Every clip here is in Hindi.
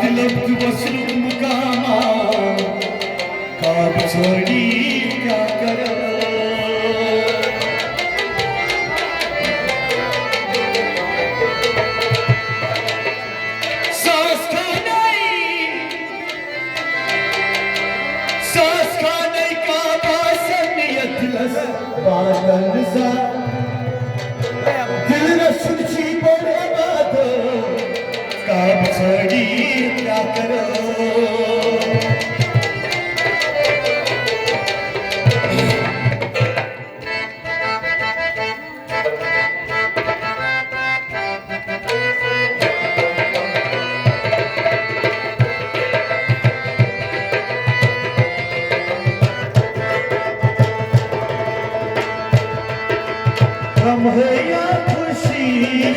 दिलब वसलुक मुकामा काब छोड़ी क्या करो सांस खाने का बासनियत लस बादल सा दिल न सुनची बोले बात काब छोड़ी क्या करो गम है या खुशी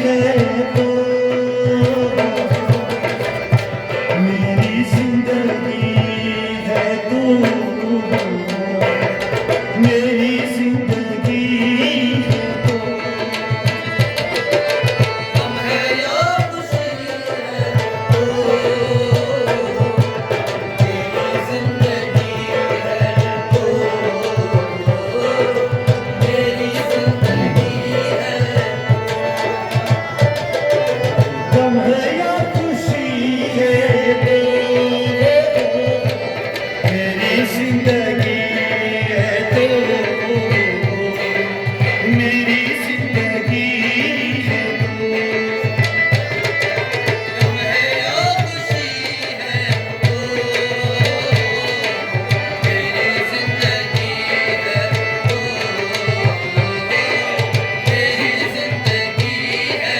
है तो मेरी जिंदगी है तू मेरी जिंदगी है तो गम है या खुशी है तो मेरी जिंदगी है तो मेरी जिंदगी गम है या खुशी है तो मेरी जिंदगी है तो मेरी जिंदगी है तो गम है या खुशी है तो मेरी जिंदगी है तो मेरी जिंदगी है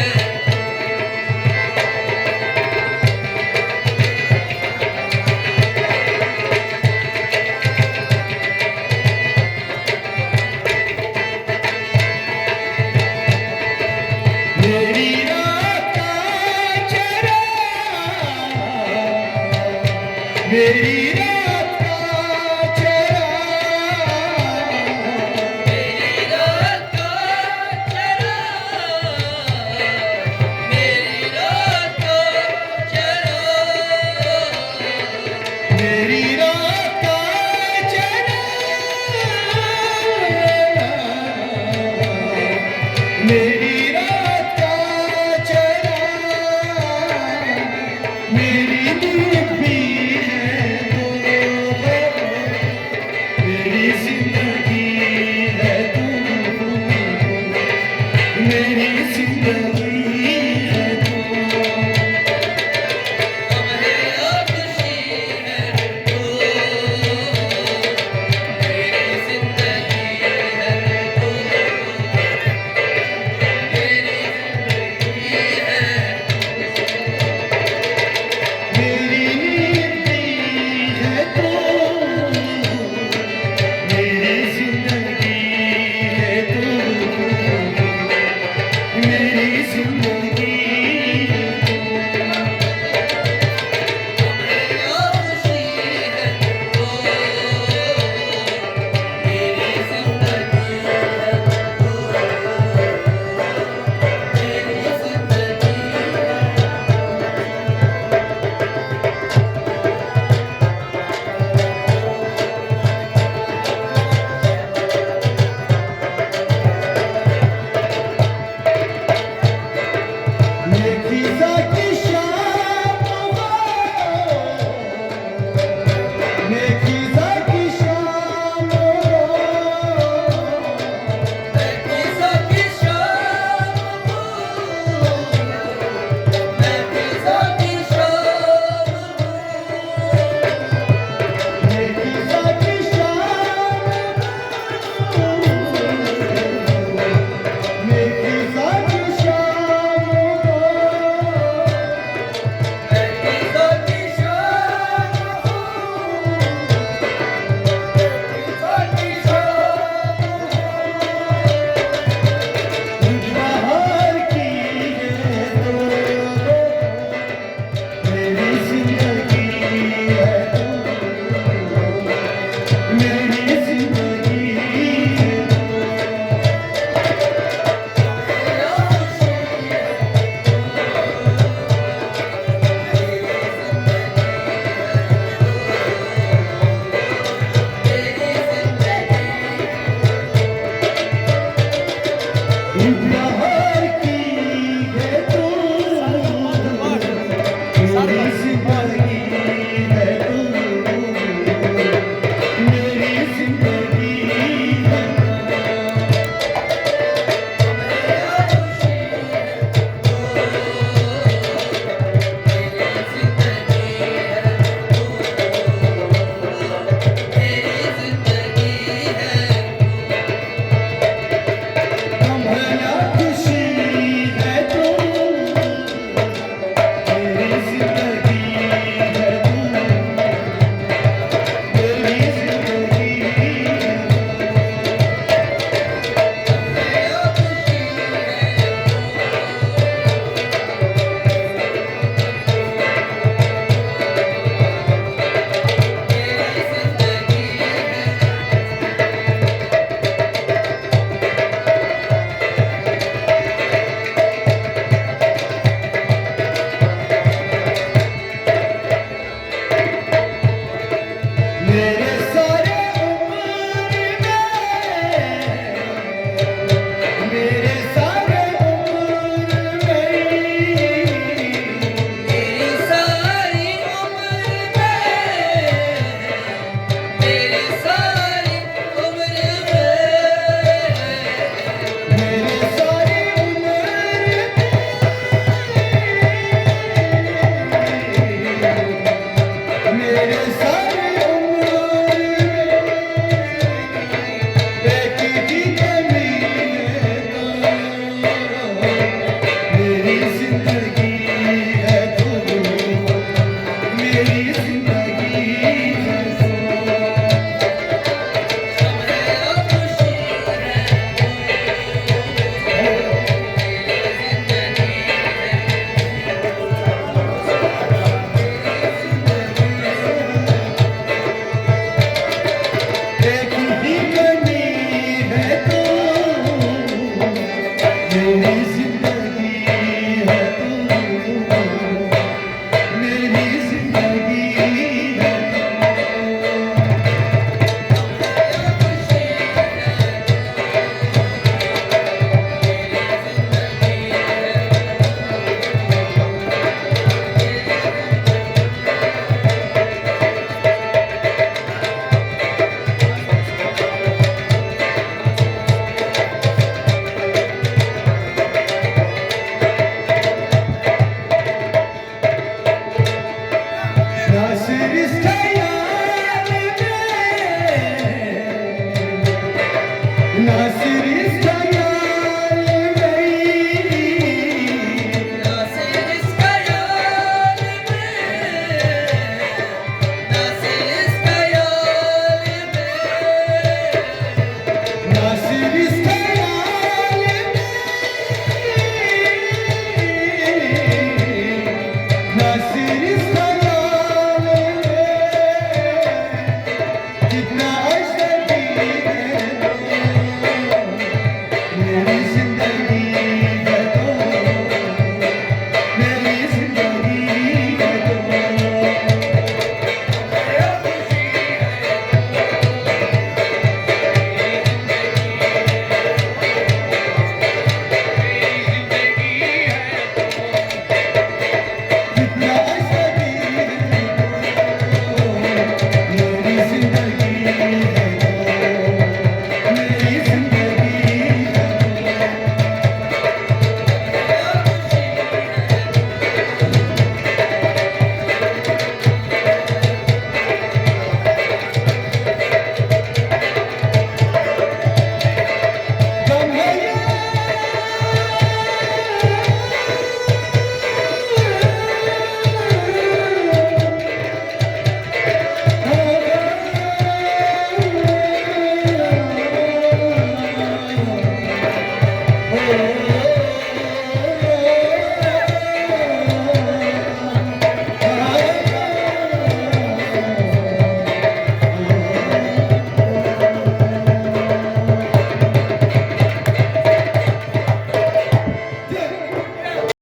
मेरी रात का चेहरा मेरी रात का चेहरा मेरी रात का चेहरा मेरी रात का चेहरा मेरी रात का चेहरा मेरी रात का चेहरा मेरी नींद भी है तो मेरी जिंदगी है तू मेरी जिंदगी है तू गम है या खुशी है तो मेरी जिंदगी है तो मेरी जिंदगी है मेरी नींद भी है तो मेरी जिंदगी है तो मेरी जिंदगी